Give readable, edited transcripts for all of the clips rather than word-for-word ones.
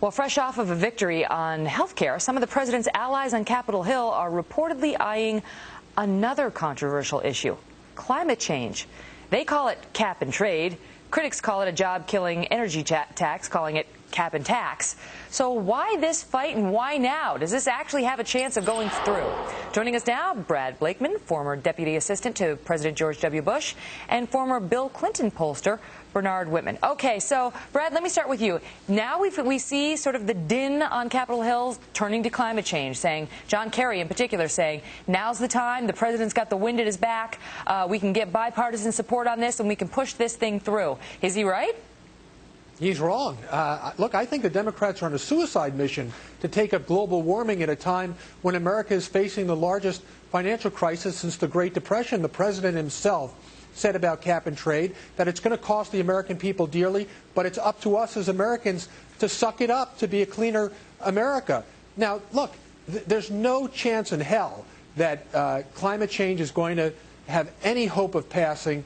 Well, fresh off of a victory on health care, some of the president's allies on Capitol Hill are reportedly eyeing another controversial issue: climate change. They call it cap and trade. Critics call it a job-killing energy tax, calling it cap and tax. So why this fight and why now? Does this actually have a chance of going through? Joining us now, Brad Blakeman, former deputy assistant to President George W. Bush, and former Bill Clinton pollster Bernard Whitman. Okay, so Brad, let me start with you. Now we see sort of the din on Capitol Hill turning to climate change, saying, John Kerry in particular saying, now's the time, the president's got the wind at his back, we can get bipartisan support on this and we can push this thing through. Is he right? He's wrong. Look, I think the Democrats are on a suicide mission to take up global warming at a time when America is facing the largest financial crisis since the Great Depression. The president himself said about cap and trade that it's going to cost the American people dearly, but it's up to us as Americans to suck it up to be a cleaner America. Now, look, there's no chance in hell that climate change is going to have any hope of passing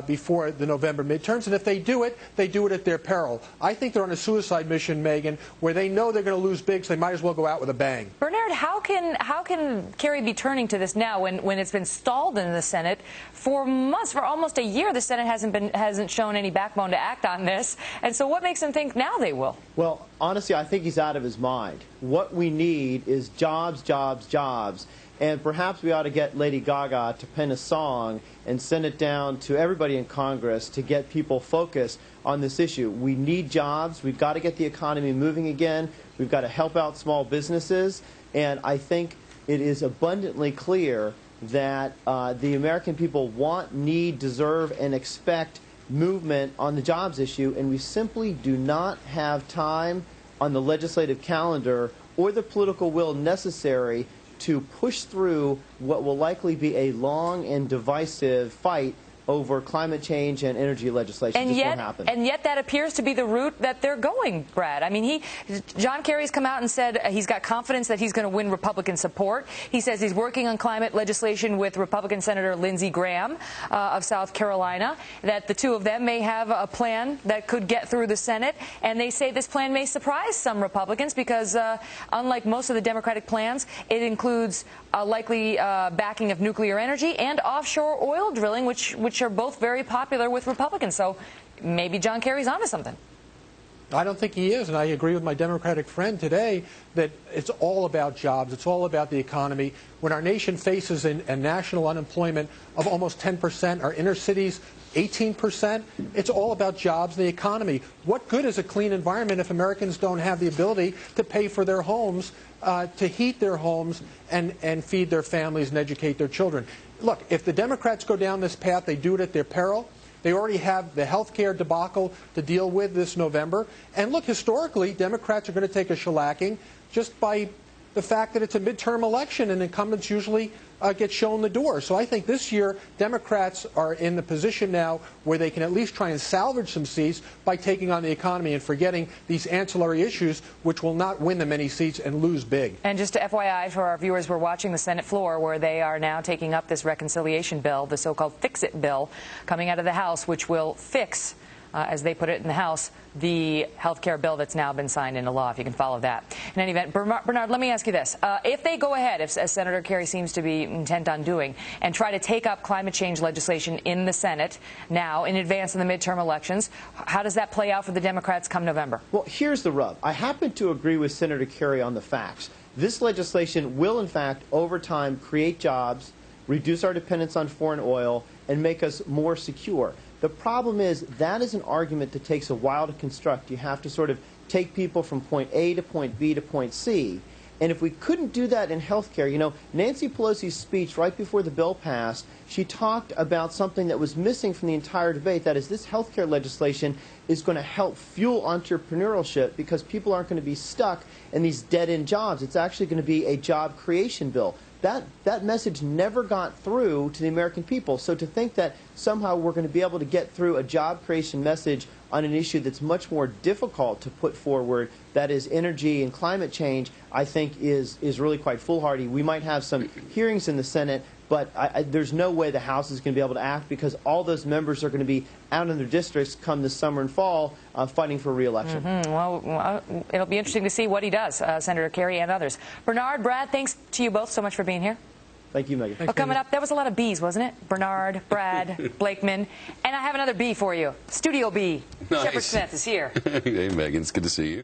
before the November midterms, and if they do it at their peril. I think they're on a suicide mission, Megan, where they know they're going to lose big, so they might as well go out with a bang. Bernard, how can Kerry be turning to this now when it's been stalled in the Senate for months, for almost a year? The Senate hasn't shown any backbone to act on this, and so what makes him think now they will? Well, honestly, I think he's out of his mind. What we need is jobs, jobs, jobs. And perhaps we ought to get Lady Gaga to pen a song and send it down to everybody in Congress to get people focused on this issue. We need jobs. We've got to get the economy moving again. We've got to help out small businesses. And I think it is abundantly clear that the American people want, need, deserve, and expect movement on the jobs issue. And we simply do not have time on the legislative calendar or the political will necessary to push through what will likely be a long and divisive fight over climate change and energy legislation. And yet that appears to be the route that they're going, Brad. I mean, John Kerry's come out and said he's got confidence that he's going to win Republican support. He says he's working on climate legislation with Republican Senator Lindsey Graham of South Carolina, that the two of them may have a plan that could get through the Senate. And they say this plan may surprise some Republicans because, unlike most of the Democratic plans, it includes a likely backing of nuclear energy and offshore oil drilling, which are both very popular with Republicans. So maybe John Kerry's onto something. I don't think he is, and I agree with my Democratic friend today that it's all about jobs. It's all about the economy. When our nation faces a national unemployment of almost 10%, our inner cities 18%, it's all about jobs and the economy. What good is a clean environment if Americans don't have the ability to pay for their homes, to heat their homes, and feed their families and educate their children? Look, if the Democrats go down this path, they do it at their peril. They already have the health care debacle to deal with this November. And look, historically, Democrats are going to take a shellacking just by the fact that it's a midterm election and incumbents usually get shown the door. So I think this year Democrats are in the position now where they can at least try and salvage some seats by taking on the economy and forgetting these ancillary issues which will not win them any seats and lose big. And just to FYI for our viewers, we're watching the Senate floor where they are now taking up this reconciliation bill, the so-called fix-it bill, coming out of the House, which will fix, as they put it in the House, the health care bill that's now been signed into law, if you can follow that. In any event, Bernard, let me ask you this. If they go ahead, as Senator Kerry seems to be intent on doing, and try to take up climate change legislation in the Senate now in advance of the midterm elections, how does that play out for the Democrats come November? Well, here's the rub. I happen to agree with Senator Kerry on the facts. This legislation will, in fact, over time, create jobs, reduce our dependence on foreign oil, and make us more secure. The problem is that is an argument that takes a while to construct. You have to sort of take people from point A to point B to point C. And if we couldn't do that in health care, you know, Nancy Pelosi's speech right before the bill passed, she talked about something that was missing from the entire debate. That is, this health care legislation is going to help fuel entrepreneurship because people aren't going to be stuck in these dead-end jobs. It's actually going to be a job creation bill. That message never got through to the American people. So to think that somehow we're going to be able to get through a job creation message on an issue that's much more difficult to put forward, that is energy and climate change, I think is really quite foolhardy. We might have some hearings in the Senate, But there's no way the House is going to be able to act because all those members are going to be out in their districts come this summer and fall fighting for re-election. Well, it'll be interesting to see what he does, Senator Kerry and others. Bernard, Brad, thanks to you both so much for being here. Thank you, Megan. Well, coming up, that was a lot of B's, wasn't it? Bernard, Brad, Blakeman. And I have another B for you. Studio B. Nice. Shepard Smith is here. Hey, Megan. It's good to see you.